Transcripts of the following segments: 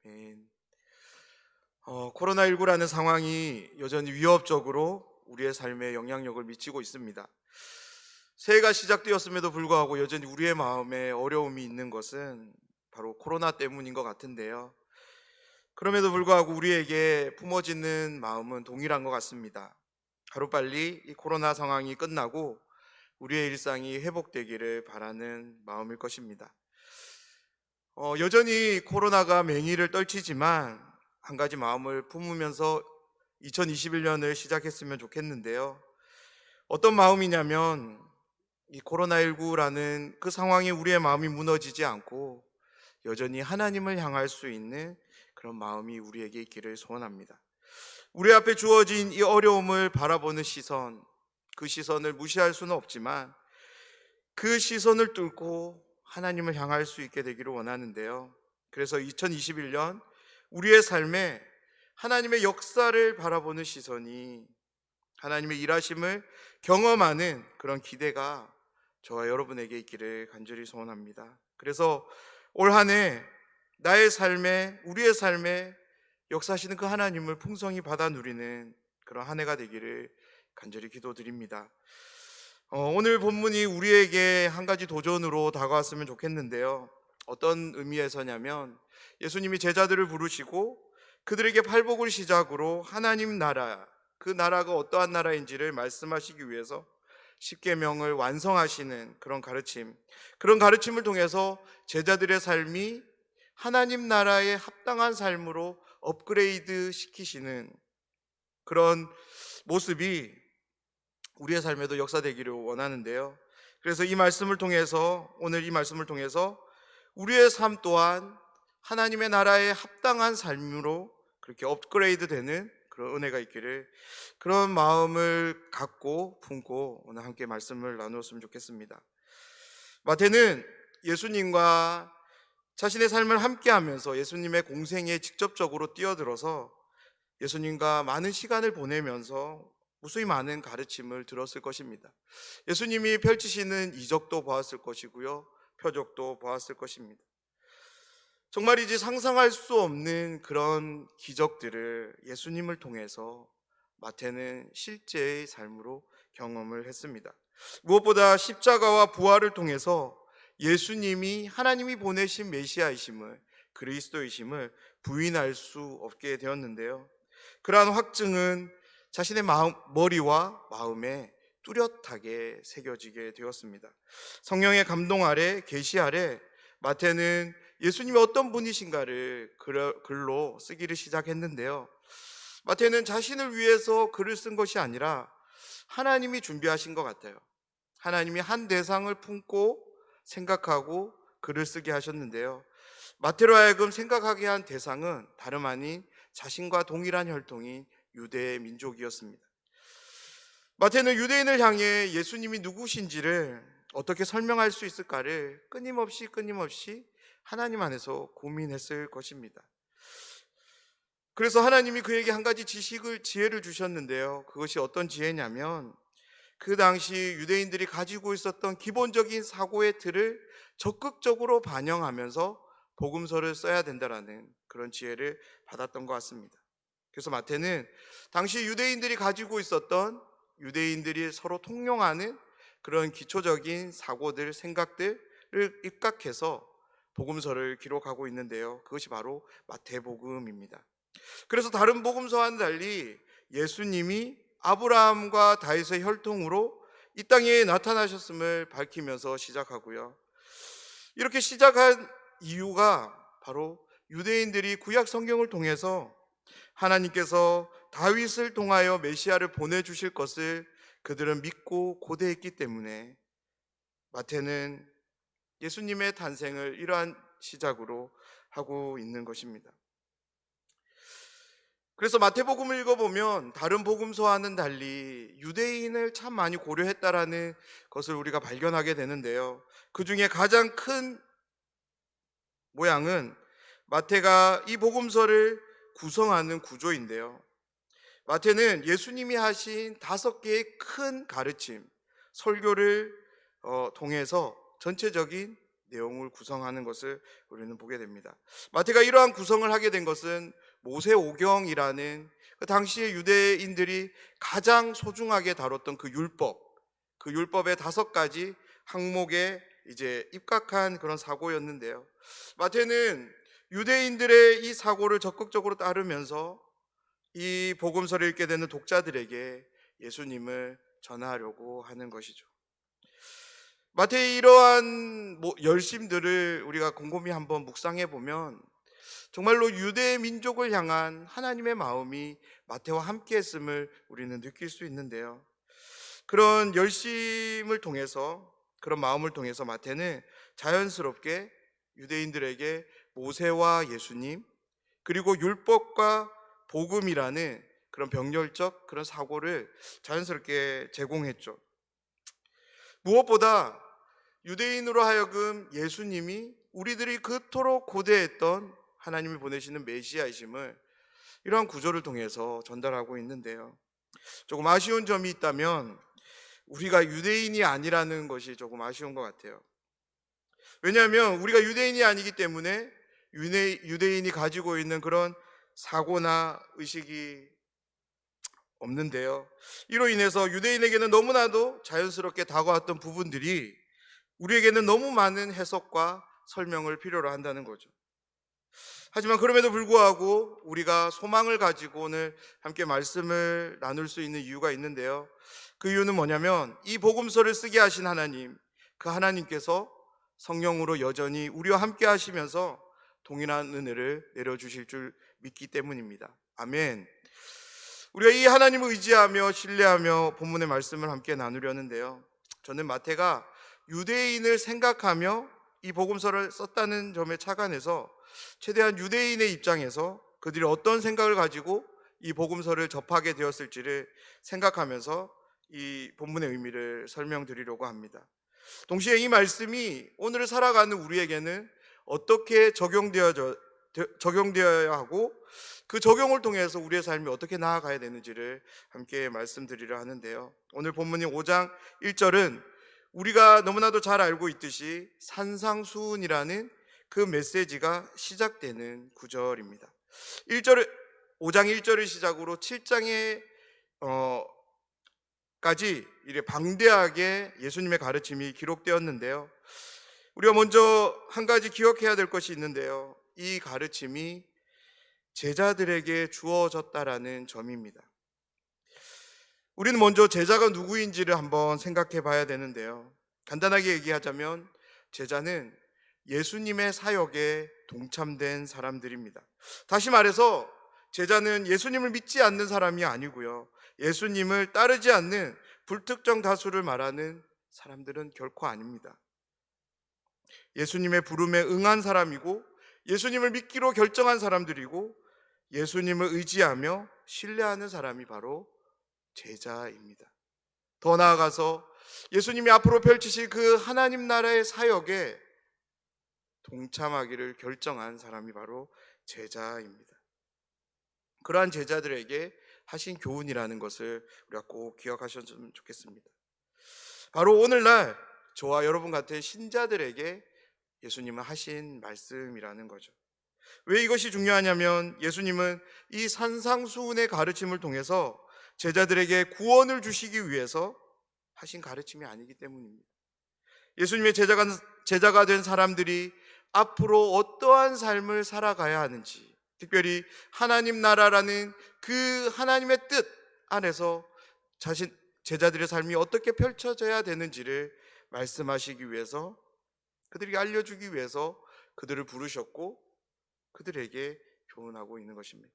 아멘. 코로나19라는 상황이 여전히 위협적으로 우리의 삶에 영향력을 미치고 있습니다. 새해가 시작되었음에도 불구하고 여전히 우리의 마음에 어려움이 있는 것은 바로 코로나 때문인 것 같은데요. 그럼에도 불구하고 우리에게 품어지는 마음은 동일한 것 같습니다. 하루빨리 이 코로나 상황이 끝나고 우리의 일상이 회복되기를 바라는 마음일 것입니다. 여전히 코로나가 맹위를 떨치지만 한 가지 마음을 품으면서 2021년을 시작했으면 좋겠는데요. 어떤 마음이냐면 이 코로나19라는 그 상황에 우리의 마음이 무너지지 않고 여전히 하나님을 향할 수 있는 그런 마음이 우리에게 있기를 소원합니다. 우리 앞에 주어진 이 어려움을 바라보는 시선, 그 시선을 무시할 수는 없지만 그 시선을 뚫고 하나님을 향할 수 있게 되기를 원하는데요. 그래서 2021년 우리의 삶에 하나님의 역사를 바라보는 시선이, 하나님의 일하심을 경험하는 그런 기대가 저와 여러분에게 있기를 간절히 소원합니다. 그래서 올 한 해 나의 삶에, 우리의 삶에 역사하시는 그 하나님을 풍성히 받아 누리는 그런 한 해가 되기를 간절히 기도드립니다. 오늘 본문이 우리에게 한 가지 도전으로 다가왔으면 좋겠는데요. 어떤 의미에서냐면 예수님이 제자들을 부르시고 그들에게 팔복을 시작으로 하나님 나라, 그 나라가 어떠한 나라인지를 말씀하시기 위해서 십계명을 완성하시는 그런 가르침을 통해서 제자들의 삶이 하나님 나라에 합당한 삶으로 업그레이드 시키시는 그런 모습이 우리의 삶에도 역사되기를 원하는데요. 그래서 오늘 이 말씀을 통해서 우리의 삶 또한 하나님의 나라에 합당한 삶으로 그렇게 업그레이드 되는 그런 은혜가 있기를, 그런 마음을 갖고 품고 오늘 함께 말씀을 나누었으면 좋겠습니다. 마태는 예수님과 자신의 삶을 함께 하면서 예수님의 공생에 직접적으로 뛰어들어서 예수님과 많은 시간을 보내면서 무수히 많은 가르침을 들었을 것입니다. 예수님이 펼치시는 이적도 보았을 것이고요, 표적도 보았을 것입니다. 정말이지 상상할 수 없는 그런 기적들을 예수님을 통해서 마태는 실제의 삶으로 경험을 했습니다. 무엇보다 십자가와 부활을 통해서 예수님이 하나님이 보내신 메시아이심을, 그리스도이심을 부인할 수 없게 되었는데요. 그러한 확증은 자신의 머리와 마음에 뚜렷하게 새겨지게 되었습니다. 성령의 감동 아래, 계시 아래 마태는 예수님이 어떤 분이신가를 글로 쓰기를 시작했는데요. 마태는 자신을 위해서 글을 쓴 것이 아니라 하나님이 준비하신 것 같아요. 하나님이 한 대상을 품고 생각하고 글을 쓰게 하셨는데요. 마태로 하여금 생각하게 한 대상은 다름 아닌 자신과 동일한 혈통인 유대의 민족이었습니다. 마태는 유대인을 향해 예수님이 누구신지를 어떻게 설명할 수 있을까를 끊임없이 하나님 안에서 고민했을 것입니다. 그래서 하나님이 그에게 한 가지 지혜를 주셨는데요. 그것이 어떤 지혜냐면 그 당시 유대인들이 가지고 있었던 기본적인 사고의 틀을 적극적으로 반영하면서 복음서를 써야 된다라는 그런 지혜를 받았던 것 같습니다. 그래서 마태는 당시 유대인들이 가지고 있었던, 유대인들이 서로 통용하는 그런 기초적인 사고들, 생각들을 입각해서 복음서를 기록하고 있는데요. 그것이 바로 마태복음입니다. 그래서 다른 복음서와는 달리 예수님이 아브라함과 다윗의 혈통으로 이 땅에 나타나셨음을 밝히면서 시작하고요. 이렇게 시작한 이유가 바로 유대인들이 구약 성경을 통해서 하나님께서 다윗을 통하여 메시아를 보내주실 것을 그들은 믿고 고대했기 때문에 마태는 예수님의 탄생을 이러한 시작으로 하고 있는 것입니다. 그래서 마태복음을 읽어보면 다른 복음서와는 달리 유대인을 참 많이 고려했다라는 것을 우리가 발견하게 되는데요. 그 중에 가장 큰 모양은 마태가 이 복음서를 구성하는 구조인데요. 마태는 예수님이 하신 5개의 큰 가르침, 설교를 통해서 전체적인 내용을 구성하는 것을 우리는 보게 됩니다. 마태가 이러한 구성을 하게 된 것은 모세오경이라는 그 당시에 유대인들이 가장 소중하게 다뤘던 그 율법의 5가지 항목에 이제 입각한 그런 사고였는데요. 마태는 유대인들의 이 사고를 적극적으로 따르면서 이 복음서를 읽게 되는 독자들에게 예수님을 전하려고 하는 것이죠. 마태의 이러한 열심들을 우리가 곰곰이 한번 묵상해 보면 정말로 유대 민족을 향한 하나님의 마음이 마태와 함께 했음을 우리는 느낄 수 있는데요. 그런 열심을 통해서, 그런 마음을 통해서 마태는 자연스럽게 유대인들에게 모세와 예수님, 그리고 율법과 복음이라는 그런 병렬적 그런 사고를 자연스럽게 제공했죠. 무엇보다 유대인으로 하여금 예수님이 우리들이 그토록 고대했던 하나님이 보내시는 메시아이심을 이러한 구조를 통해서 전달하고 있는데요. 조금 아쉬운 점이 있다면 우리가 유대인이 아니라는 것이 조금 아쉬운 것 같아요. 왜냐하면 우리가 유대인이 아니기 때문에 유대인이 가지고 있는 그런 사고나 의식이 없는데요. 이로 인해서 유대인에게는 너무나도 자연스럽게 다가왔던 부분들이 우리에게는 너무 많은 해석과 설명을 필요로 한다는 거죠. 하지만 그럼에도 불구하고 우리가 소망을 가지고 오늘 함께 말씀을 나눌 수 있는 이유가 있는데요. 그 이유는 뭐냐면 이 복음서를 쓰게 하신 하나님, 그 하나님께서 성령으로 여전히 우리와 함께 하시면서 동일한 은혜를 내려주실 줄 믿기 때문입니다. 아멘. 우리가 이 하나님을 의지하며 신뢰하며 본문의 말씀을 함께 나누려는데요. 저는 마태가 유대인을 생각하며 이 복음서를 썼다는 점에 착안해서 최대한 유대인의 입장에서 그들이 어떤 생각을 가지고 이 복음서를 접하게 되었을지를 생각하면서 이 본문의 의미를 설명드리려고 합니다. 동시에 이 말씀이 오늘을 살아가는 우리에게는 어떻게 적용되어야 하고 그 적용을 통해서 우리의 삶이 어떻게 나아가야 되는지를 함께 말씀드리려 하는데요. 오늘 본문인 5장 1절은 우리가 너무나도 잘 알고 있듯이 산상수훈이라는 그 메시지가 시작되는 구절입니다. 5장 1절을 시작으로 7장에 까지 이렇게 방대하게 예수님의 가르침이 기록되었는데요. 우리가 먼저 한 가지 기억해야 될 것이 있는데요. 이 가르침이 제자들에게 주어졌다라는 점입니다. 우리는 먼저 제자가 누구인지를 한번 생각해 봐야 되는데요. 간단하게 얘기하자면 제자는 예수님의 사역에 동참된 사람들입니다. 다시 말해서 제자는 예수님을 믿지 않는 사람이 아니고요. 예수님을 따르지 않는 불특정 다수를 말하는 사람들은 결코 아닙니다. 예수님의 부름에 응한 사람이고 예수님을 믿기로 결정한 사람들이고 예수님을 의지하며 신뢰하는 사람이 바로 제자입니다. 더 나아가서 예수님이 앞으로 펼치실 그 하나님 나라의 사역에 동참하기를 결정한 사람이 바로 제자입니다. 그러한 제자들에게 하신 교훈이라는 것을 우리가 꼭 기억하셨으면 좋겠습니다. 바로 오늘날 저와 여러분 같은 신자들에게 예수님은 하신 말씀이라는 거죠. 왜 이것이 중요하냐면 예수님은 이 산상수훈의 가르침을 통해서 제자들에게 구원을 주시기 위해서 하신 가르침이 아니기 때문입니다. 예수님의 제자가 된 사람들이 앞으로 어떠한 삶을 살아가야 하는지, 특별히 하나님 나라라는 그 하나님의 뜻 안에서 제자들의 삶이 어떻게 펼쳐져야 되는지를 말씀하시기 위해서, 그들에게 알려주기 위해서 그들을 부르셨고 그들에게 교훈하고 있는 것입니다.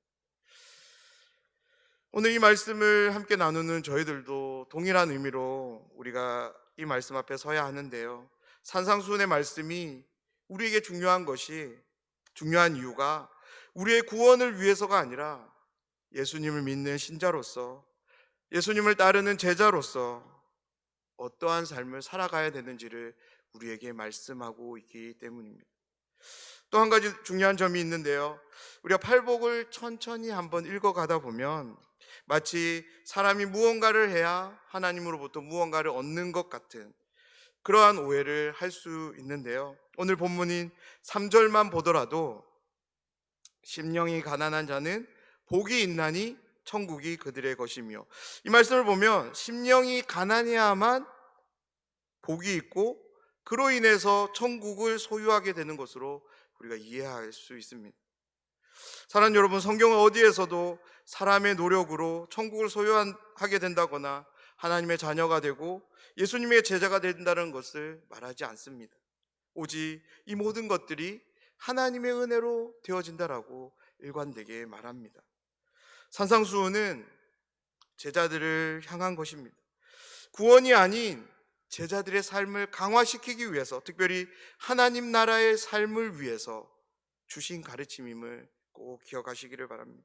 오늘 이 말씀을 함께 나누는 저희들도 동일한 의미로 우리가 이 말씀 앞에 서야 하는데요. 산상수훈의 말씀이 우리에게 중요한 이유가 우리의 구원을 위해서가 아니라 예수님을 믿는 신자로서, 예수님을 따르는 제자로서 어떠한 삶을 살아가야 되는지를 우리에게 말씀하고 있기 때문입니다. 또 한 가지 중요한 점이 있는데요. 우리가 팔복을 천천히 한번 읽어가다 보면 마치 사람이 무언가를 해야 하나님으로부터 무언가를 얻는 것 같은 그러한 오해를 할 수 있는데요. 오늘 본문인 3절만 보더라도 심령이 가난한 자는 복이 있나니 천국이 그들의 것이며, 이 말씀을 보면 심령이 가난해야만 복이 있고 그로 인해서 천국을 소유하게 되는 것으로 우리가 이해할 수 있습니다. 사랑하는 여러분, 성경은 어디에서도 사람의 노력으로 천국을 소유하게 된다거나 하나님의 자녀가 되고 예수님의 제자가 된다는 것을 말하지 않습니다. 오직 이 모든 것들이 하나님의 은혜로 되어진다라고 일관되게 말합니다. 산상수훈은 제자들을 향한 것입니다. 구원이 아닌 제자들의 삶을 강화시키기 위해서, 특별히 하나님 나라의 삶을 위해서 주신 가르침임을 꼭 기억하시기를 바랍니다.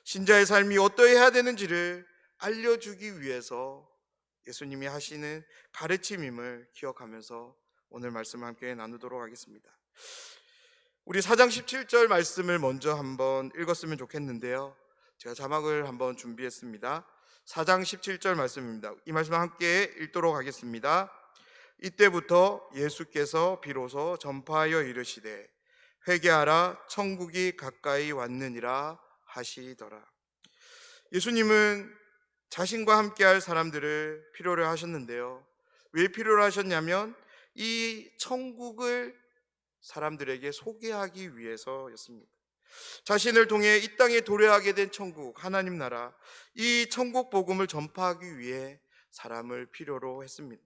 신자의 삶이 어떠해야 되는지를 알려주기 위해서 예수님이 하시는 가르침임을 기억하면서 오늘 말씀을 함께 나누도록 하겠습니다. 우리 4장 17절 말씀을 먼저 한번 읽었으면 좋겠는데요. 제가 자막을 한번 준비했습니다. 4장 17절 말씀입니다. 이 말씀을 함께 읽도록 하겠습니다. 이때부터 예수께서 비로소 전파하여 이르시되 회개하라 천국이 가까이 왔느니라 하시더라. 예수님은 자신과 함께할 사람들을 필요로 하셨는데요. 왜 필요로 하셨냐면 이 천국을 사람들에게 소개하기 위해서였습니다. 자신을 통해 이 땅에 도래하게 된 천국, 하나님 나라, 이 천국 복음을 전파하기 위해 사람을 필요로 했습니다.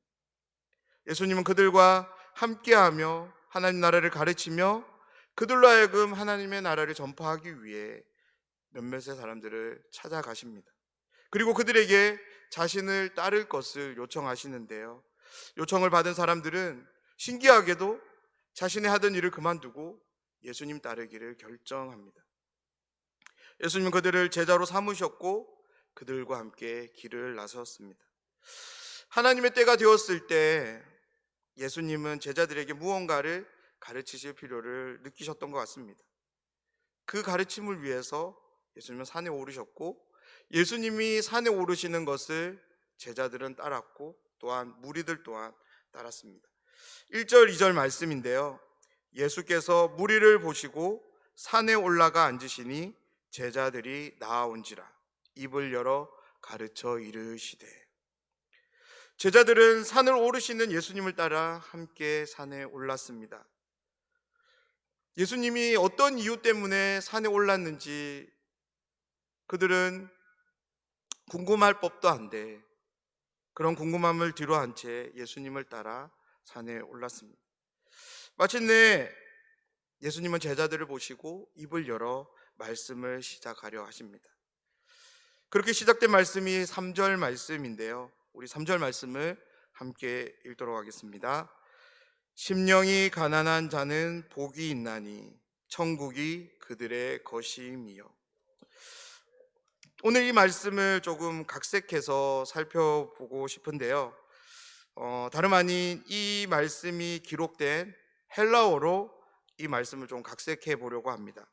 예수님은 그들과 함께하며 하나님 나라를 가르치며 그들로 하여금 하나님의 나라를 전파하기 위해 몇몇의 사람들을 찾아가십니다. 그리고 그들에게 자신을 따를 것을 요청하시는데요. 요청을 받은 사람들은 신기하게도 자신이 하던 일을 그만두고 예수님 따르기를 결정합니다. 예수님은 그들을 제자로 삼으셨고 그들과 함께 길을 나섰습니다. 하나님의 때가 되었을 때 예수님은 제자들에게 무언가를 가르치실 필요를 느끼셨던 것 같습니다. 그 가르침을 위해서 예수님은 산에 오르셨고 예수님이 산에 오르시는 것을 제자들은 따랐고 또한 무리들 또한 따랐습니다. 1절 2절 말씀인데요. 예수께서 무리를 보시고 산에 올라가 앉으시니 제자들이 나아온지라 입을 열어 가르쳐 이르시되. 제자들은 산을 오르시는 예수님을 따라 함께 산에 올랐습니다. 예수님이 어떤 이유 때문에 산에 올랐는지 그들은 궁금할 법도 한데 그런 궁금함을 뒤로한 채 예수님을 따라 산에 올랐습니다. 마침내 예수님은 제자들을 보시고 입을 열어 말씀을 시작하려 하십니다. 그렇게 시작된 말씀이 3절 말씀인데요. 우리 3절 말씀을 함께 읽도록 하겠습니다. 심령이 가난한 자는 복이 있나니 천국이 그들의 것임이요. 오늘 이 말씀을 조금 각색해서 살펴보고 싶은데요. 다름 아닌 이 말씀이 기록된 헬라어로 이 말씀을 좀 각색해 보려고 합니다.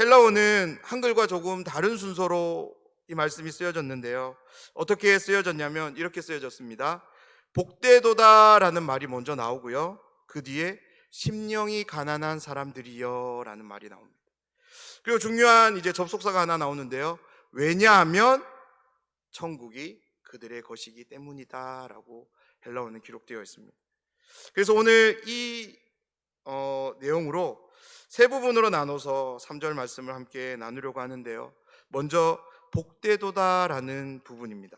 헬라어는 한글과 조금 다른 순서로 이 말씀이 쓰여졌는데요. 어떻게 쓰여졌냐면 이렇게 쓰여졌습니다. 복되도다라는 말이 먼저 나오고요. 그 뒤에 심령이 가난한 사람들이여 라는 말이 나옵니다. 그리고 중요한 이제 접속사가 하나 나오는데요. 왜냐하면 천국이 그들의 것이기 때문이다 라고 헬라어는 기록되어 있습니다. 그래서 오늘 이 내용으로 세 부분으로 나눠서 3절 말씀을 함께 나누려고 하는데요. 먼저 복되도다 라는 부분입니다.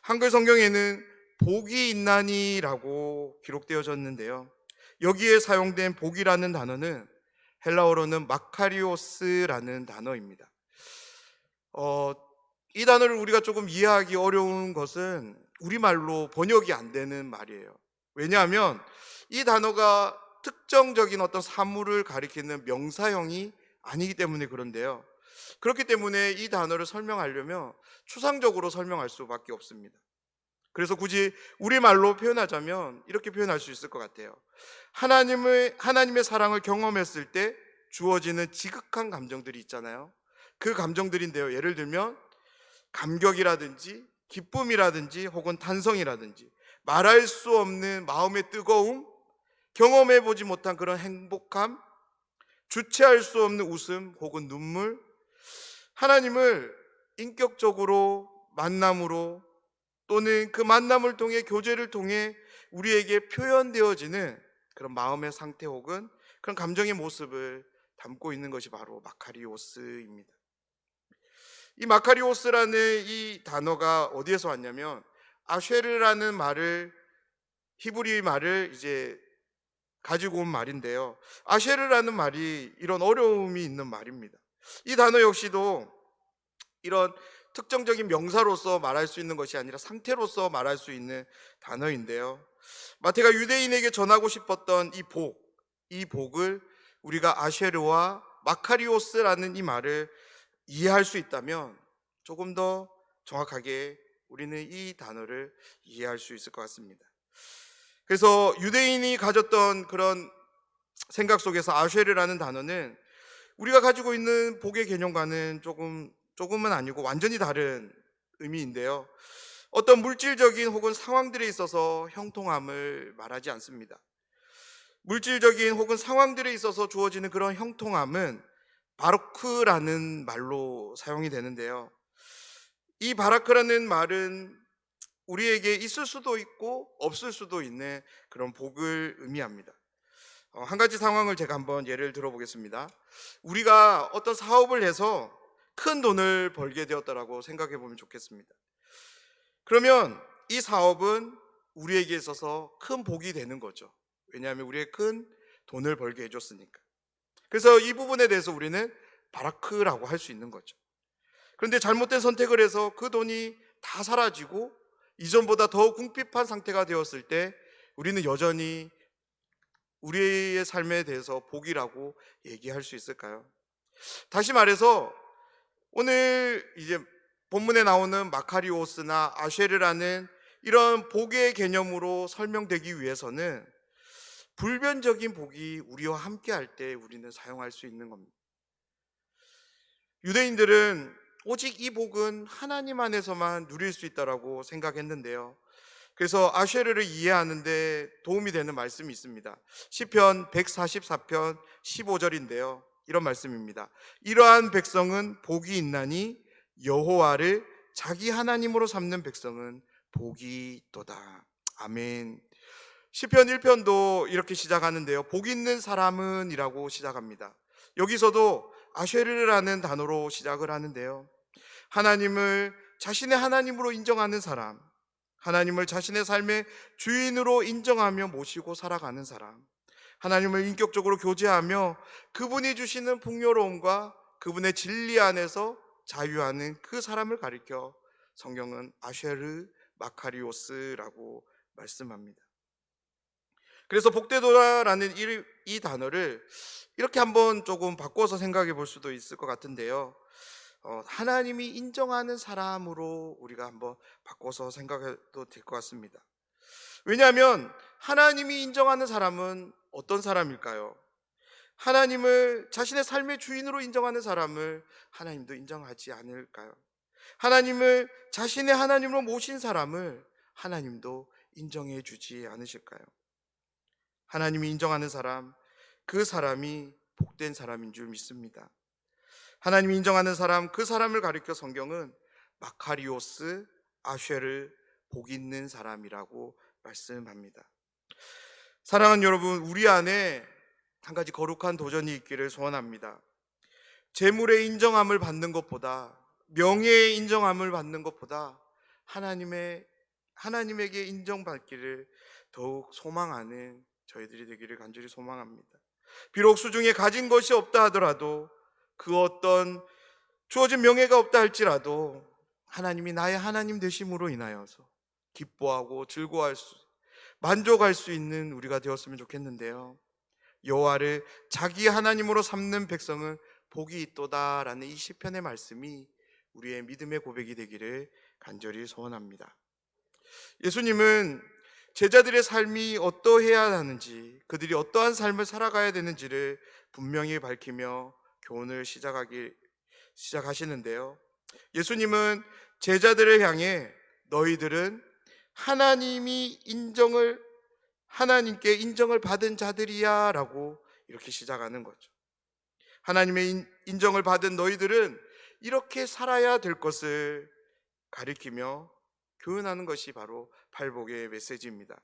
한글 성경에는 복이 있나니 라고 기록되어졌는데요. 여기에 사용된 복이라는 단어는 헬라어로는 마카리오스라는 단어입니다. 이 단어를 우리가 조금 이해하기 어려운 것은 우리말로 번역이 안 되는 말이에요. 왜냐하면 이 단어가 특정적인 어떤 사물을 가리키는 명사형이 아니기 때문에 그런데요. 그렇기 때문에 이 단어를 설명하려면 추상적으로 설명할 수밖에 없습니다. 그래서 굳이 우리말로 표현하자면 이렇게 표현할 수 있을 것 같아요. 하나님의 사랑을 경험했을 때 주어지는 지극한 감정들이 있잖아요. 그 감정들인데요. 예를 들면 감격이라든지 기쁨이라든지 혹은 탄성이라든지 말할 수 없는 마음의 뜨거움, 경험해 보지 못한 그런 행복함, 주체할 수 없는 웃음 혹은 눈물, 하나님을 인격적으로 만남으로 또는 그 만남을 통해 교제를 통해 우리에게 표현되어지는 그런 마음의 상태 혹은 그런 감정의 모습을 담고 있는 것이 바로 마카리오스입니다. 이 마카리오스라는 이 단어가 어디에서 왔냐면 아쉐르라는 말을 히브리 말을 이제 가지고 온 말인데요. 아쉐르라는 말이 이런 어려움이 있는 말입니다. 이 단어 역시도 이런 특정적인 명사로서 말할 수 있는 것이 아니라 상태로서 말할 수 있는 단어인데요. 마태가 유대인에게 전하고 싶었던 이 복을 우리가 아쉐르와 마카리오스라는 이 말을 이해할 수 있다면 조금 더 정확하게 우리는 이 단어를 이해할 수 있을 것 같습니다. 그래서 유대인이 가졌던 그런 생각 속에서 아쉐르라는 단어는 우리가 가지고 있는 복의 개념과는 조금은 아니고 완전히 다른 의미인데요. 어떤 물질적인 혹은 상황들에 있어서 형통함을 말하지 않습니다. 물질적인 혹은 상황들에 있어서 주어지는 그런 형통함은 바로크라는 말로 사용이 되는데요. 이 바라크라는 말은 우리에게 있을 수도 있고 없을 수도 있는 그런 복을 의미합니다. 한 가지 상황을 제가 한번 예를 들어보겠습니다. 우리가 어떤 사업을 해서 큰 돈을 벌게 되었다라고 생각해 보면 좋겠습니다. 그러면 이 사업은 우리에게 있어서 큰 복이 되는 거죠. 왜냐하면 우리의 큰 돈을 벌게 해줬으니까. 그래서 이 부분에 대해서 우리는 바라크라고 할 수 있는 거죠. 그런데 잘못된 선택을 해서 그 돈이 다 사라지고 이전보다 더 궁핍한 상태가 되었을 때 우리는 여전히 우리의 삶에 대해서 복이라고 얘기할 수 있을까요? 다시 말해서 오늘 이제 본문에 나오는 마카리오스나 아쉐르라는 이런 복의 개념으로 설명되기 위해서는 불변적인 복이 우리와 함께 할 때 우리는 사용할 수 있는 겁니다. 유대인들은 오직 이 복은 하나님 안에서만 누릴 수 있다라고 생각했는데요. 그래서 아쉐르를 이해하는데 도움이 되는 말씀이 있습니다. 시편 144편 15절인데요. 이런 말씀입니다. 이러한 백성은 복이 있나니 여호와를 자기 하나님으로 삼는 백성은 복이 있도다. 아멘. 시편 1편도 이렇게 시작하는데요. 복 있는 사람은 이라고 시작합니다. 여기서도 아쉐르라는 단어로 시작을 하는데요. 하나님을 자신의 하나님으로 인정하는 사람, 하나님을 자신의 삶의 주인으로 인정하며 모시고 살아가는 사람, 하나님을 인격적으로 교제하며 그분이 주시는 풍요로움과 그분의 진리 안에서 자유하는 그 사람을 가리켜 성경은 아쉐르 마카리오스라고 말씀합니다. 그래서 복되도다라는 이 단어를 이렇게 한번 조금 바꿔서 생각해 볼 수도 있을 것 같은데요. 하나님이 인정하는 사람으로 우리가 한번 바꿔서 생각해도 될 것 같습니다. 왜냐하면 하나님이 인정하는 사람은 어떤 사람일까요? 하나님을 자신의 삶의 주인으로 인정하는 사람을 하나님도 인정하지 않을까요? 하나님을 자신의 하나님으로 모신 사람을 하나님도 인정해 주지 않으실까요? 하나님이 인정하는 사람, 그 사람이 복된 사람인 줄 믿습니다. 하나님이 인정하는 사람, 그 사람을 가리켜 성경은 마카리오스, 아쉐르, 복 있는 사람이라고 말씀합니다. 사랑하는 여러분, 우리 안에 한 가지 거룩한 도전이 있기를 소원합니다. 재물의 인정함을 받는 것보다, 명예의 인정함을 받는 것보다 하나님에게 인정받기를 더욱 소망하는 저희들이 되기를 간절히 소망합니다. 비록 수중에 가진 것이 없다 하더라도, 그 어떤 주어진 명예가 없다 할지라도 하나님이 나의 하나님 되심으로 인하여서 기뻐하고 즐거워할 수, 만족할 수 있는 우리가 되었으면 좋겠는데요. 여호와를 자기 하나님으로 삼는 백성은 복이 있도다라는 이 시편의 말씀이 우리의 믿음의 고백이 되기를 간절히 소원합니다. 예수님은 제자들의 삶이 어떠해야 하는지, 그들이 어떠한 삶을 살아가야 되는지를 분명히 밝히며 교훈을 시작하시는데요. 예수님은 제자들을 향해 너희들은 하나님께 인정을 받은 자들이야 라고 이렇게 시작하는 거죠. 하나님의 인정을 받은 너희들은 이렇게 살아야 될 것을 가리키며 교훈하는 것이 바로 팔복의 메시지입니다.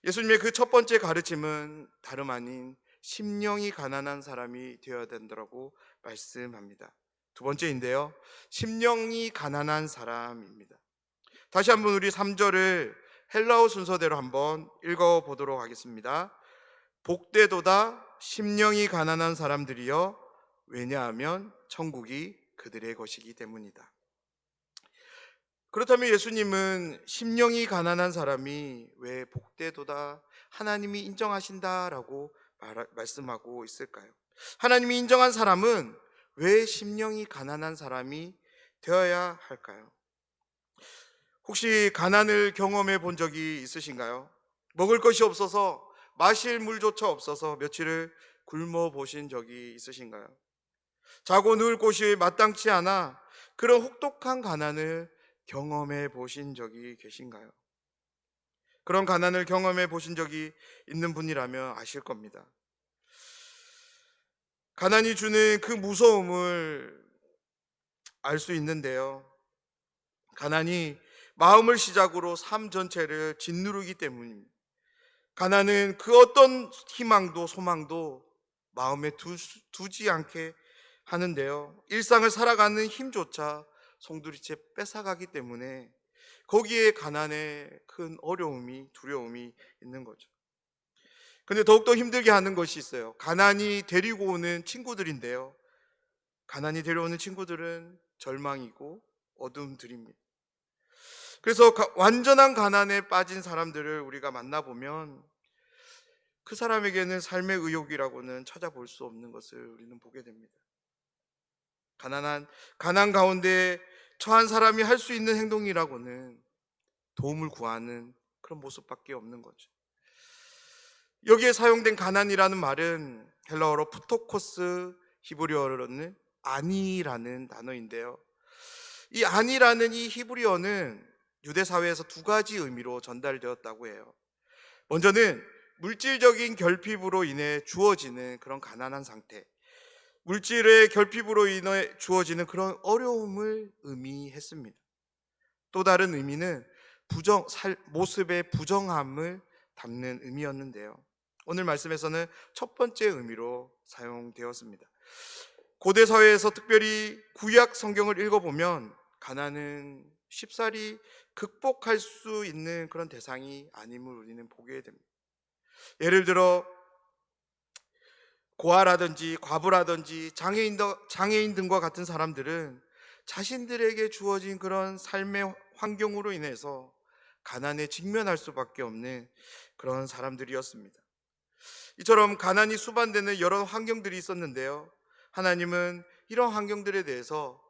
예수님의 그 첫 번째 가르침은 다름 아닌 심령이 가난한 사람이 되어야 된다고 말씀합니다. 두 번째인데요, 심령이 가난한 사람입니다. 다시 한번 우리 3절을 헬라어 순서대로 한번 읽어보도록 하겠습니다. 복되도다 심령이 가난한 사람들이여, 왜냐하면 천국이 그들의 것이기 때문이다. 그렇다면 예수님은 심령이 가난한 사람이 왜 복되도다, 하나님이 인정하신다라고 말씀하고 있을까요? 하나님이 인정한 사람은 왜 심령이 가난한 사람이 되어야 할까요? 혹시 가난을 경험해 본 적이 있으신가요? 먹을 것이 없어서, 마실 물조차 없어서 며칠을 굶어 보신 적이 있으신가요? 자고 누울 곳이 마땅치 않아 그런 혹독한 가난을 경험해 보신 적이 계신가요? 그런 가난을 경험해 보신 적이 있는 분이라면 아실 겁니다. 가난이 주는 그 무서움을 알 수 있는데요, 가난이 마음을 시작으로 삶 전체를 짓누르기 때문입니다. 가난은 그 어떤 희망도 소망도 마음에 두지 않게 하는데요, 일상을 살아가는 힘조차 송두리째 뺏어가기 때문에 거기에 가난에 큰 어려움이, 두려움이 있는 거죠. 근데 더욱더 힘들게 하는 것이 있어요. 가난이 데리고 오는 친구들인데요, 가난이 데려오는 친구들은 절망이고 어둠들입니다. 그래서 완전한 가난에 빠진 사람들을 우리가 만나보면 그 사람에게는 삶의 의욕이라고는 찾아볼 수 없는 것을 우리는 보게 됩니다. 가난 가운데 처한 사람이 할 수 있는 행동이라고는 도움을 구하는 그런 모습밖에 없는 거죠. 여기에 사용된 가난이라는 말은 헬라어로 푸토코스, 히브리어로는 아니라는 단어인데요, 이 아니라는 이 히브리어는 유대 사회에서 두 가지 의미로 전달되었다고 해요. 먼저는 물질적인 결핍으로 인해 주어지는 그런 가난한 상태, 물질의 결핍으로 인해 주어지는 그런 어려움을 의미했습니다. 또 다른 의미는 모습의 부정함을 담는 의미였는데요, 오늘 말씀에서는 첫 번째 의미로 사용되었습니다. 고대 사회에서 특별히 구약 성경을 읽어보면 가난은 쉽사리 극복할 수 있는 그런 대상이 아님을 우리는 보게 됩니다. 예를 들어 고아라든지 과부라든지 장애인 등과 같은 사람들은 자신들에게 주어진 그런 삶의 환경으로 인해서 가난에 직면할 수밖에 없는 그런 사람들이었습니다. 이처럼 가난이 수반되는 여러 환경들이 있었는데요, 하나님은 이런 환경들에 대해서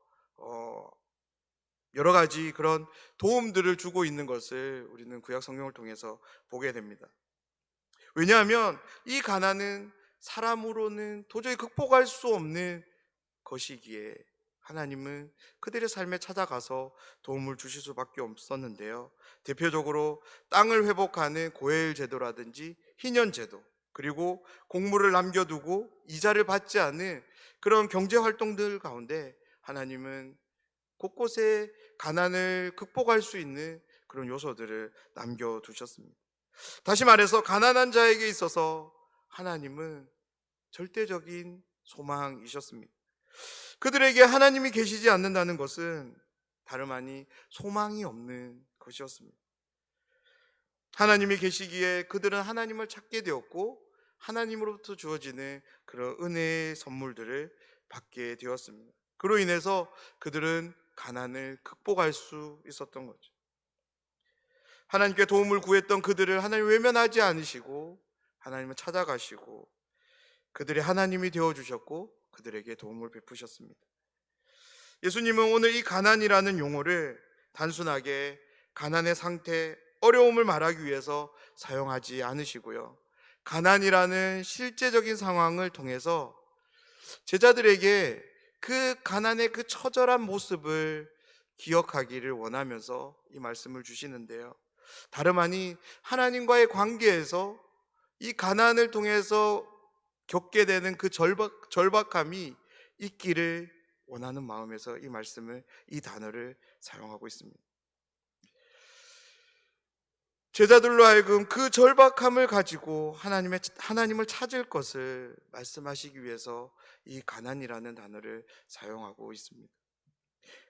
여러 가지 그런 도움들을 주고 있는 것을 우리는 구약 성경을 통해서 보게 됩니다. 왜냐하면 이 가난은 사람으로는 도저히 극복할 수 없는 것이기에 하나님은 그들의 삶에 찾아가서 도움을 주실 수밖에 없었는데요, 대표적으로 땅을 회복하는 고해일 제도라든지 희년 제도, 그리고 곡물을 남겨두고 이자를 받지 않은 그런 경제 활동들 가운데 하나님은 곳곳에 가난을 극복할 수 있는 그런 요소들을 남겨두셨습니다. 다시 말해서 가난한 자에게 있어서 하나님은 절대적인 소망이셨습니다. 그들에게 하나님이 계시지 않는다는 것은 다름 아닌 소망이 없는 것이었습니다. 하나님이 계시기에 그들은 하나님을 찾게 되었고 하나님으로부터 주어지는 그런 은혜의 선물들을 받게 되었습니다. 그로 인해서 그들은 가난을 극복할 수 있었던 거죠. 하나님께 도움을 구했던 그들을 하나님 외면하지 않으시고 하나님을 찾아가시고 그들의 하나님이 되어주셨고 그들에게 도움을 베푸셨습니다. 예수님은 오늘 이 가난이라는 용어를 단순하게 가난의 상태, 어려움을 말하기 위해서 사용하지 않으시고요, 가난이라는 실제적인 상황을 통해서 제자들에게 그 가난의 그 처절한 모습을 기억하기를 원하면서 이 말씀을 주시는데요, 다름 아닌 하나님과의 관계에서 이 가난을 통해서 겪게 되는 그 절박함이 있기를 원하는 마음에서 이 말씀을, 이 단어를 사용하고 있습니다. 제자들로 하여금 그 절박함을 가지고 하나님을 찾을 것을 말씀하시기 위해서 이 가난이라는 단어를 사용하고 있습니다.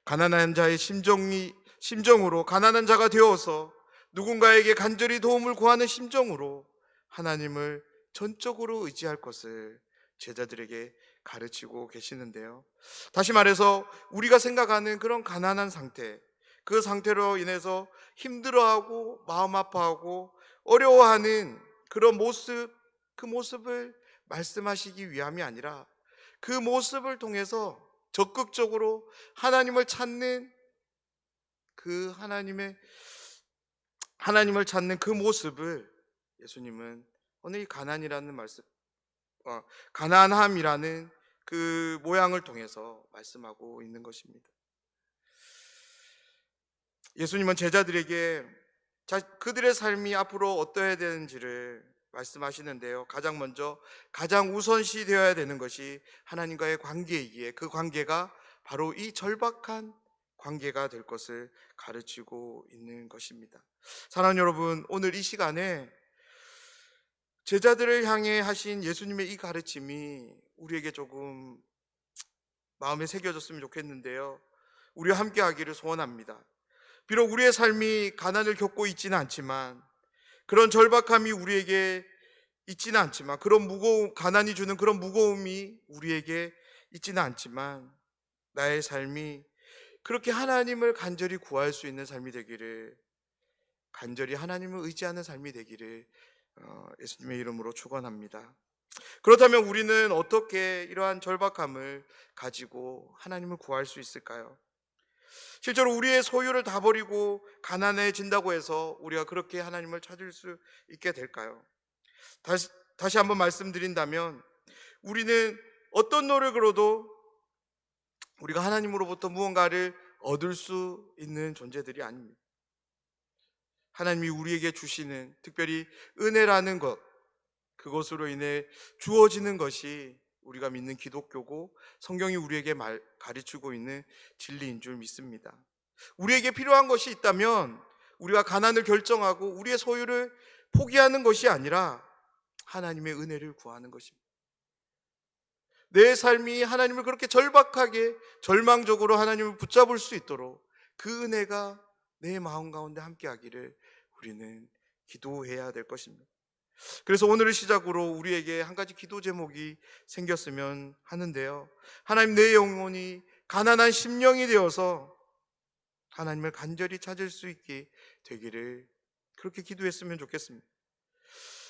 가난한 자의 심정으로, 가난한 자가 되어서 누군가에게 간절히 도움을 구하는 심정으로 하나님을 전적으로 의지할 것을 제자들에게 가르치고 계시는데요. 다시 말해서 우리가 생각하는 그런 가난한 상태, 그 상태로 인해서 힘들어하고 마음 아파하고 어려워하는 그런 모습, 그 모습을 말씀하시기 위함이 아니라 그 모습을 통해서 적극적으로 하나님을 찾는 그 하나님을 찾는 그 모습을 예수님은 오늘 이 가난함이라는 그 모양을 통해서 말씀하고 있는 것입니다. 예수님은 제자들에게 그들의 삶이 앞으로 어떠해야 되는지를 말씀하시는데요. 가장 먼저 가장 우선시 되어야 되는 것이 하나님과의 관계이기에 그 관계가 바로 이 절박한 관계가 될 것을 가르치고 있는 것입니다. 사랑하는 여러분, 오늘 이 시간에 제자들을 향해 하신 예수님의 이 가르침이 우리에게 조금 마음에 새겨졌으면 좋겠는데요. 우리와 함께 하기를 소원합니다. 비록 우리의 삶이 가난을 겪고 있지는 않지만, 그런 절박함이 우리에게 있지는 않지만, 가난이 주는 그런 무거움이 우리에게 있지는 않지만, 나의 삶이 그렇게 하나님을 간절히 구할 수 있는 삶이 되기를, 간절히 하나님을 의지하는 삶이 되기를 예수님의 이름으로 축원합니다. 그렇다면 우리는 어떻게 이러한 절박함을 가지고 하나님을 구할 수 있을까요? 실제로 우리의 소유를 다 버리고 가난해진다고 해서 우리가 그렇게 하나님을 찾을 수 있게 될까요? 다시 한번 말씀드린다면, 우리는 어떤 노력으로도 우리가 하나님으로부터 무언가를 얻을 수 있는 존재들이 아닙니다. 하나님이 우리에게 주시는, 특별히 은혜라는 것, 그것으로 인해 주어지는 것이 우리가 믿는 기독교고 성경이 우리에게 가르치고 있는 진리인 줄 믿습니다. 우리에게 필요한 것이 있다면 우리가 가난을 결정하고 우리의 소유를 포기하는 것이 아니라 하나님의 은혜를 구하는 것입니다. 내 삶이 하나님을 그렇게 절박하게, 절망적으로 하나님을 붙잡을 수 있도록 그 은혜가 내 마음 가운데 함께 하기를 우리는 기도해야 될 것입니다. 그래서 오늘을 시작으로 우리에게 한 가지 기도 제목이 생겼으면 하는데요. 하나님, 내 영혼이 가난한 심령이 되어서 하나님을 간절히 찾을 수 있게 되기를 그렇게 기도했으면 좋겠습니다.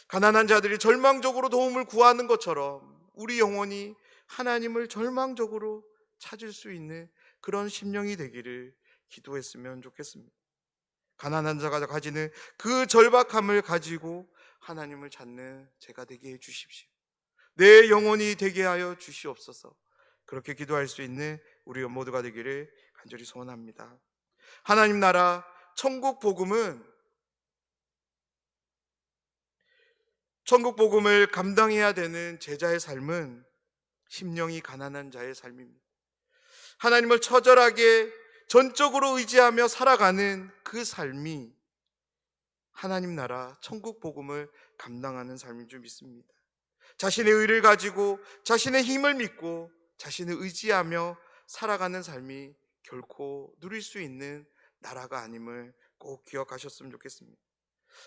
가난한 자들이 절망적으로 도움을 구하는 것처럼 우리 영혼이 하나님을 절망적으로 찾을 수 있는 그런 심령이 되기를 기도했으면 좋겠습니다. 가난한 자가 가지는 그 절박함을 가지고 하나님을 찾는 제가 되게 해 주십시오. 내 영혼이 되게 하여 주시옵소서. 그렇게 기도할 수 있는 우리 모두가 되기를 간절히 소원합니다. 하나님 나라 천국 복음을 감당해야 되는 제자의 삶은 심령이 가난한 자의 삶입니다. 하나님을 처절하게 전적으로 의지하며 살아가는 그 삶이 하나님 나라 천국 복음을 감당하는 삶인 줄 믿습니다. 자신의 의를 가지고 자신의 힘을 믿고 자신을 의지하며 살아가는 삶이 결코 누릴 수 있는 나라가 아님을 꼭 기억하셨으면 좋겠습니다.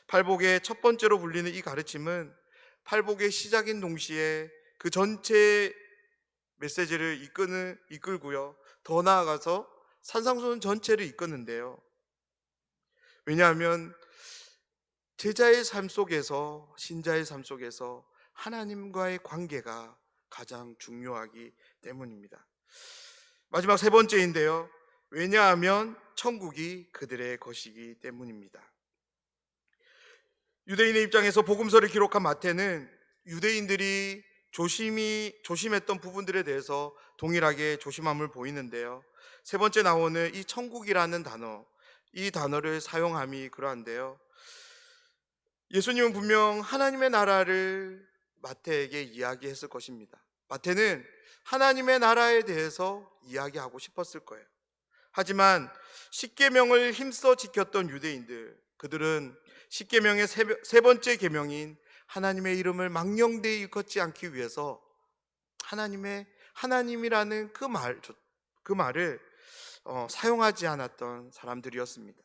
팔복의 첫 번째로 불리는 이 가르침은 팔복의 시작인 동시에 그 전체 메시지를 이끌고요, 더 나아가서 산상수훈 전체를 이끄는데요. 왜냐하면 제자의 삶 속에서, 신자의 삶 속에서 하나님과의 관계가 가장 중요하기 때문입니다. 마지막 세 번째인데요. 왜냐하면 천국이 그들의 것이기 때문입니다. 유대인의 입장에서 복음서를 기록한 마태는 유대인들이 조심했던 부분들에 대해서 동일하게 조심함을 보이는데요. 세 번째 나오는 이 천국이라는 단어, 이 단어를 사용함이 그러한데요. 예수님은 분명 하나님의 나라를 마태에게 이야기했을 것입니다. 마태는 하나님의 나라에 대해서 이야기하고 싶었을 거예요. 하지만 십계명을 힘써 지켰던 유대인들, 그들은 십계명의 세 번째 계명인 하나님의 이름을 망령되이 일컫지 않기 위해서 하나님이라는 그 말을 사용하지 않았던 사람들이었습니다.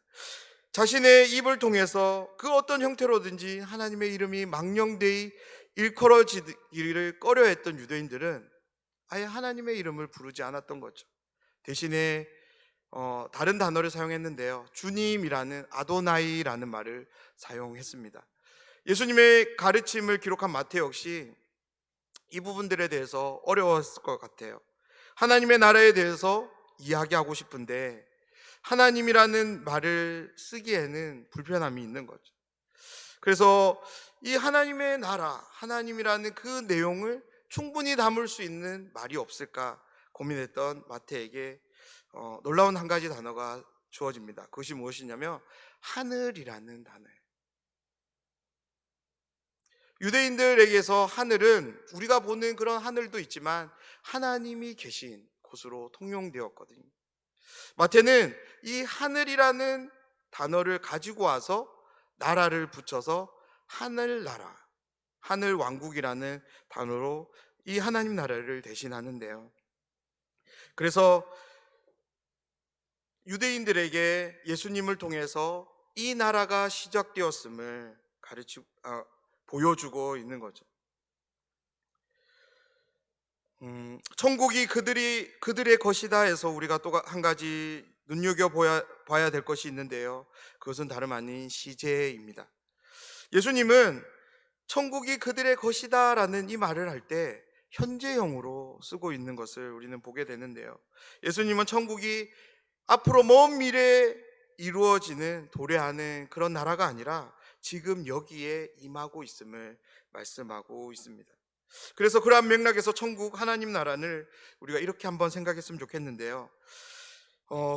자신의 입을 통해서 그 어떤 형태로든지 하나님의 이름이 망령되이 일컬어지기를 꺼려했던 유대인들은 아예 하나님의 이름을 부르지 않았던 거죠. 대신에 다른 단어를 사용했는데요, 주님이라는 아도나이라는 말을 사용했습니다. 예수님의 가르침을 기록한 마태 역시 이 부분들에 대해서 어려웠을 것 같아요. 하나님의 나라에 대해서 이야기하고 싶은데 하나님이라는 말을 쓰기에는 불편함이 있는 거죠. 그래서 이 하나님의 나라, 하나님이라는 그 내용을 충분히 담을 수 있는 말이 없을까 고민했던 마태에게 놀라운 한 가지 단어가 주어집니다. 그것이 무엇이냐면 하늘이라는 단어예요. 유대인들에게서 하늘은 우리가 보는 그런 하늘도 있지만 하나님이 계신 곳으로 통용되었거든요. 마태는 이 하늘이라는 단어를 가지고 와서 나라를 붙여서 하늘나라, 하늘왕국이라는 단어로 이 하나님 나라를 대신하는데요. 그래서 유대인들에게 예수님을 통해서 이 나라가 시작되었음을 보여주고 있는 거죠. 천국이 그들의 것이다 해서 우리가 또 한 가지 눈여겨봐야 될 것이 있는데요, 그것은 다름 아닌 시제입니다. 예수님은 천국이 그들의 것이다 라는 이 말을 할 때 현재형으로 쓰고 있는 것을 우리는 보게 되는데요, 예수님은 천국이 앞으로 먼 미래에 이루어지는 도래하는 그런 나라가 아니라 지금 여기에 임하고 있음을 말씀하고 있습니다. 그래서 그러한 맥락에서 천국 하나님 나라를 우리가 이렇게 한번 생각했으면 좋겠는데요,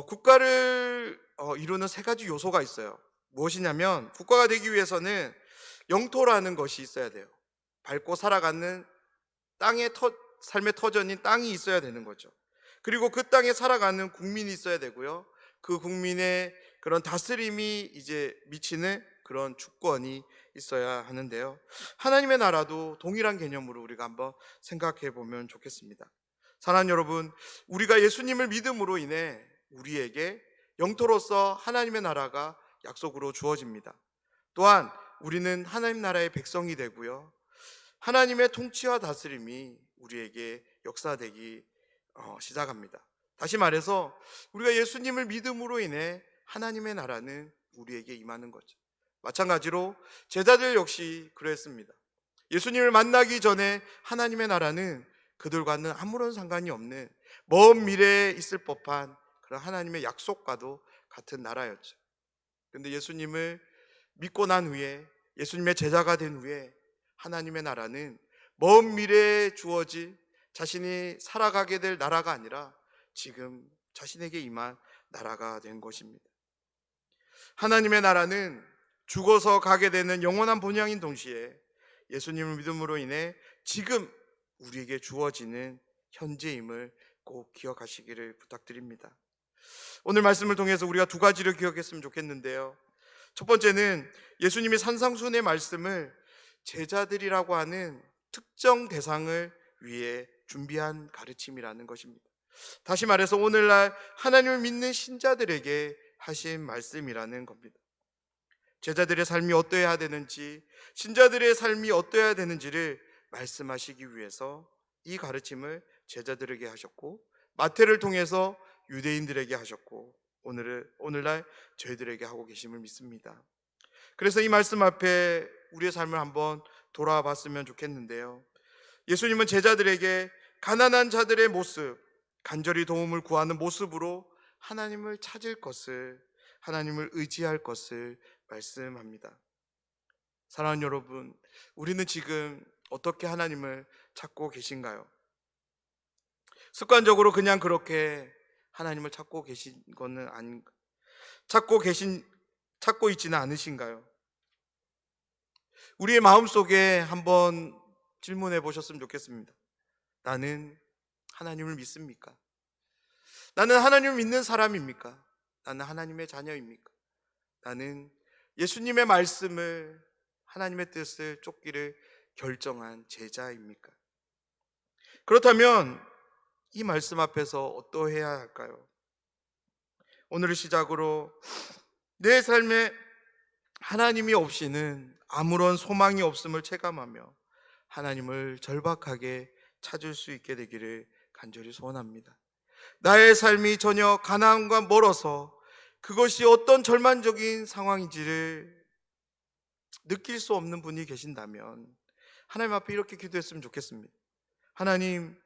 국가를 이루는 세 가지 요소가 있어요. 무엇이냐면 국가가 되기 위해서는 영토라는 것이 있어야 돼요. 밟고 살아가는 삶의 터전인 땅이 있어야 되는 거죠. 그리고 그 땅에 살아가는 국민이 있어야 되고요, 그 국민의 그런 다스림이 이제 미치는 그런 주권이 있어야 하는데요, 하나님의 나라도 동일한 개념으로 우리가 한번 생각해 보면 좋겠습니다. 사랑하는 여러분, 우리가 예수님을 믿음으로 인해 우리에게 영토로서 하나님의 나라가 약속으로 주어집니다. 또한 우리는 하나님 나라의 백성이 되고요, 하나님의 통치와 다스림이 우리에게 역사되기 시작합니다. 다시 말해서 우리가 예수님을 믿음으로 인해 하나님의 나라는 우리에게 임하는 거죠. 마찬가지로 제자들 역시 그랬습니다. 예수님을 만나기 전에 하나님의 나라는 그들과는 아무런 상관이 없는 먼 미래에 있을 법한 그런 하나님의 약속과도 같은 나라였죠. 그런데 예수님을 믿고 난 후에, 예수님의 제자가 된 후에 하나님의 나라는 먼 미래에 주어질 자신이 살아가게 될 나라가 아니라 지금 자신에게 임한 나라가 된 것입니다. 하나님의 나라는 죽어서 가게 되는 영원한 본향인 동시에 예수님을 믿음으로 인해 지금 우리에게 주어지는 현재임을 꼭 기억하시기를 부탁드립니다. 오늘 말씀을 통해서 우리가 두 가지를 기억했으면 좋겠는데요, 첫 번째는 예수님이 산상수훈의 말씀을 제자들이라고 하는 특정 대상을 위해 준비한 가르침이라는 것입니다. 다시 말해서 오늘날 하나님을 믿는 신자들에게 하신 말씀이라는 겁니다. 제자들의 삶이 어떠해야 되는지, 신자들의 삶이 어떠해야 되는지를 말씀하시기 위해서 이 가르침을 제자들에게 하셨고, 마태를 통해서 유대인들에게 하셨고, 오늘날 저희들에게 하고 계심을 믿습니다. 그래서 이 말씀 앞에 우리의 삶을 한번 돌아와 봤으면 좋겠는데요, 예수님은 제자들에게 가난한 자들의 모습, 간절히 도움을 구하는 모습으로 하나님을 찾을 것을, 하나님을 의지할 것을 말씀합니다. 사랑하는 여러분, 우리는 지금 어떻게 하나님을 찾고 계신가요? 습관적으로 그냥 그렇게 하나님을 찾고 계신 것은 아닌가? 찾고 있지는 않으신가요? 우리의 마음속에 한번 질문해 보셨으면 좋겠습니다. 나는 하나님을 믿습니까? 나는 하나님을 믿는 사람입니까? 나는 하나님의 자녀입니까? 나는 예수님의 말씀을, 하나님의 뜻을 쫓기를 결정한 제자입니까? 그렇다면 이 말씀 앞에서 어떠해야 할까요? 오늘을 시작으로 내 삶에 하나님이 없이는 아무런 소망이 없음을 체감하며 하나님을 절박하게 찾을 수 있게 되기를 간절히 소원합니다. 나의 삶이 전혀 가나안과 멀어서 그것이 어떤 절망적인 상황인지를 느낄 수 없는 분이 계신다면 하나님 앞에 이렇게 기도했으면 좋겠습니다. 하나님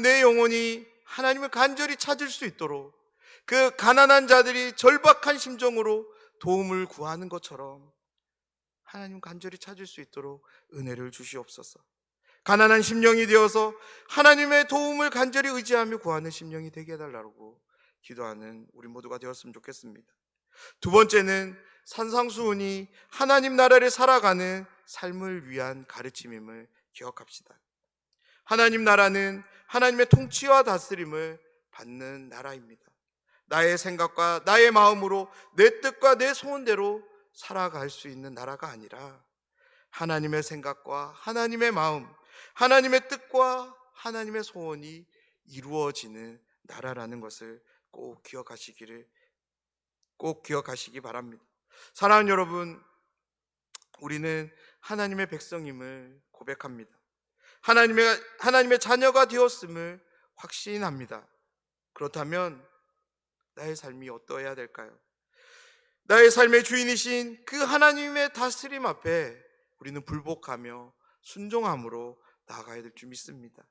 내 영혼이 하나님을 간절히 찾을 수 있도록, 그 가난한 자들이 절박한 심정으로 도움을 구하는 것처럼 하나님 간절히 찾을 수 있도록 은혜를 주시옵소서. 가난한 심령이 되어서 하나님의 도움을 간절히 의지하며 구하는 심령이 되게 해달라고 기도하는 우리 모두가 되었으면 좋겠습니다. 두 번째는 산상수훈이 하나님 나라를 살아가는 삶을 위한 가르침임을 기억합시다. 하나님 나라는 하나님의 통치와 다스림을 받는 나라입니다. 나의 생각과 나의 마음으로 내 뜻과 내 소원대로 살아갈 수 있는 나라가 아니라 하나님의 생각과 하나님의 마음, 하나님의 뜻과 하나님의 소원이 이루어지는 나라라는 것을 꼭 기억하시기 바랍니다. 사랑하는 여러분, 우리는 하나님의 백성임을 고백합니다. 하나님의 자녀가 되었음을 확신합니다. 그렇다면 나의 삶이 어떠해야 될까요? 나의 삶의 주인이신 그 하나님의 다스림 앞에 우리는 불복하며 순종함으로 나아가야 될 줄 믿습니다.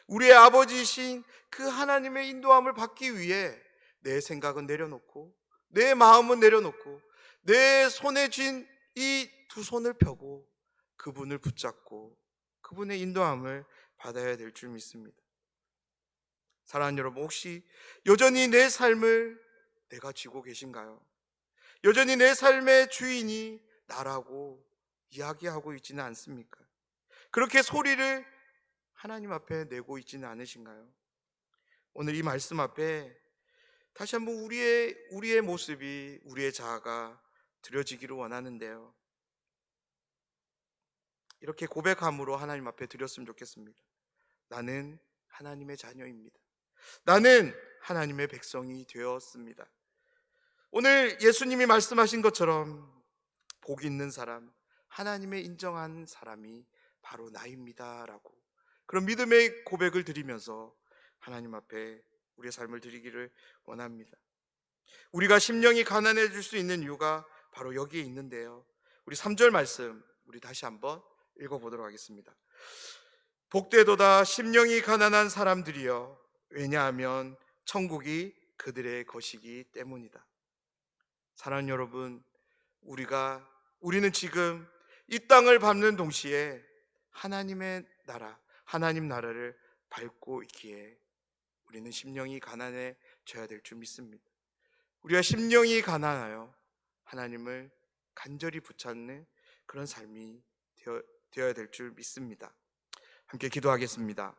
우리의 아버지이신 그 하나님의 인도함을 받기 위해 내 생각은 내려놓고, 내 마음은 내려놓고, 내 손에 쥔 이 두 손을 펴고 그분을 붙잡고 그분의 인도함을 받아야 될 줄 믿습니다. 사랑하는 여러분, 혹시 여전히 내 삶을 내가 쥐고 계신가요? 여전히 내 삶의 주인이 나라고 이야기하고 있지는 않습니까? 그렇게 소리를 하나님 앞에 내고 있지는 않으신가요? 오늘 이 말씀 앞에 다시 한번 우리의 모습이, 우리의 자아가 드려지기를 원하는데요, 이렇게 고백함으로 하나님 앞에 드렸으면 좋겠습니다. 나는 하나님의 자녀입니다. 나는 하나님의 백성이 되었습니다. 오늘 예수님이 말씀하신 것처럼 복 있는 사람, 하나님의 인정한 사람이 바로 나입니다 라고, 그런 믿음의 고백을 드리면서 하나님 앞에 우리의 삶을 드리기를 원합니다. 우리가 심령이 가난해질 수 있는 이유가 바로 여기에 있는데요, 우리 3절 말씀 우리 다시 한번 읽어보도록 하겠습니다. 복되도다 심령이 가난한 사람들이여, 왜냐하면 천국이 그들의 것이기 때문이다. 사랑하는 여러분, 우리는 지금 이 땅을 밟는 동시에 하나님의 나라, 하나님 나라를 밟고 있기에 우리는 심령이 가난해져야 될 줄 믿습니다. 우리가 심령이 가난하여 하나님을 간절히 붙잡는 그런 삶이 되어야 될 줄 믿습니다. 함께 기도하겠습니다.